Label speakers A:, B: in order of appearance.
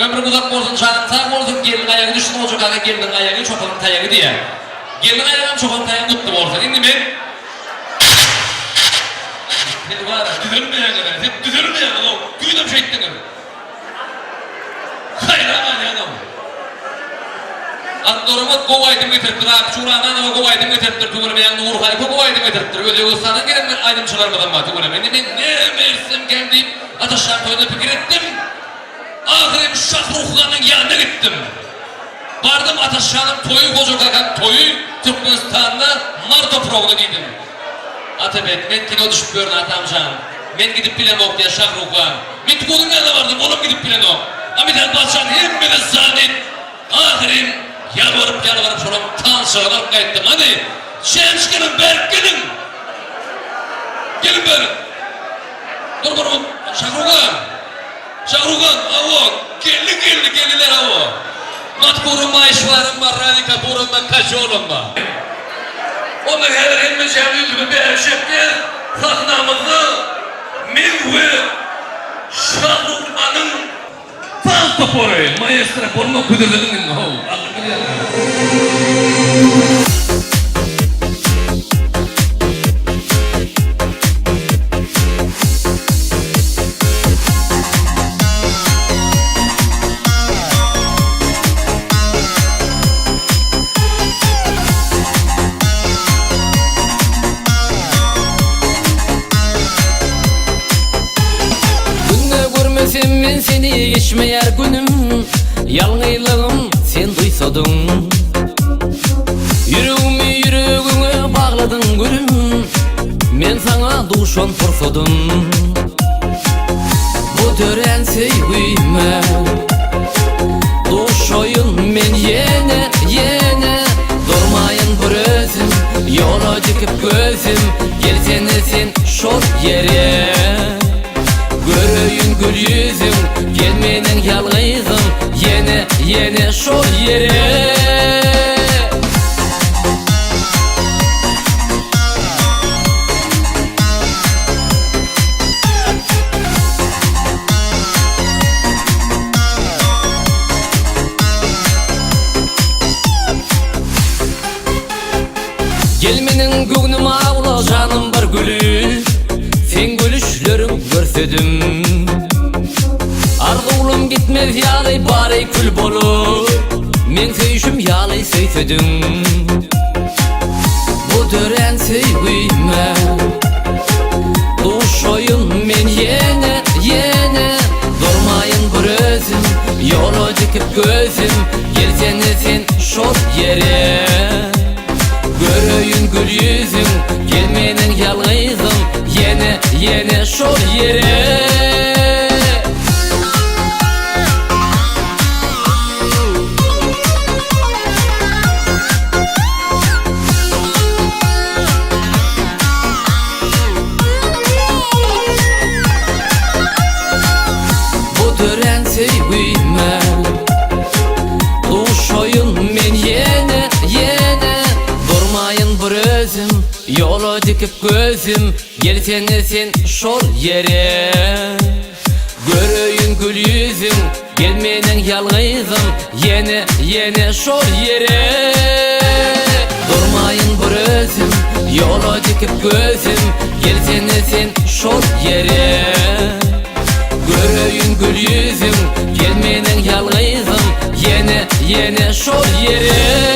A: Ömrüm uzak olsun, canım sağ olsun, gelin ayağı düştüm olacak aga, gelin ayağı çobanın tayağı diye. Gelin ayağım çobanın tayağı tuttum olsun. Şimdi ben... Seni var ya, düzelmeyen kadar, hep düzelmeyen adam. Duydum şey ettin kadar. Hayır aman yanım. Andoruma kovaydım getirttir, çuğrağına ama kovaydım getirttir, tuğuleme yanında Urkay'ı kovaydım getirttir. Öyle olsanın gelen aydın çıkarmadan var tuğuleme. Ben ne mersim geldim, Ataşlar toyuna fikir ettim. Ahirem Şahruh'ların yanına gittim. Vardım Ataşlar'ın toyu, koca kakan toyu, Türkmenistan'da Marto provunu giydim. Atabek, men kino düşüp görün atamcan. Men gidip bilen ok diye Şahruh'a. Men tuğulun yanına vardım, oğlum gidip bilen ok. Amidan Bahçan hemmini zannet. Ahirem yalvarıp şuram tansiyonlar kayıttım. Hadi şemşkenim berk gelin. Gelin berin. Dur dur Şahrugan avo geldiler avo. Matkuruma işvarım var, radika burunda kaç oğlum var. Onu her yüzümü bir erşekler sahnamızı Mevve Şahrugan'ın Tantoporu, maestra porno kudurduğunun o.
B: Men seni geçmeyer günüm, yalnızlığım sen duysadın. Yüreğime bağladın gülüm, men sana duşan fırsadım. Bu tören sevgime duşayın men yene durmayın bir özüm, yola çıkıp gözüm, gelsene sen şol yere. Görüyün gül yüzüm, gelmenin yalgızım, yine şol yere. Gelmenin göğnüm ağla canım var gülü, sen gülüşlerim görsedim. Arzuğulum gitmez yalay bari kül bolu, men söyüşüm yalay söysedim. Bu tören sevgime duşayın men yene durmayın bir özüm, yola çıkıp gözüm, gelsene sen şol yere. Görüyün gül yüzüm, gelmenin yalgızım, yine şol yere. Bu tören sevgime duşayın men yene durmayın bir özüm, yola dikip gözüm, gelsene sen şol yere. Görüyün gül yüzüm, gelmenin yalgızım, yine şol yere. Durmayın bir özüm, yola dikip gözüm, gelsene sen şol yere. Görüyün gül yüzüm, gelmenin yalgızım, yine şol yere.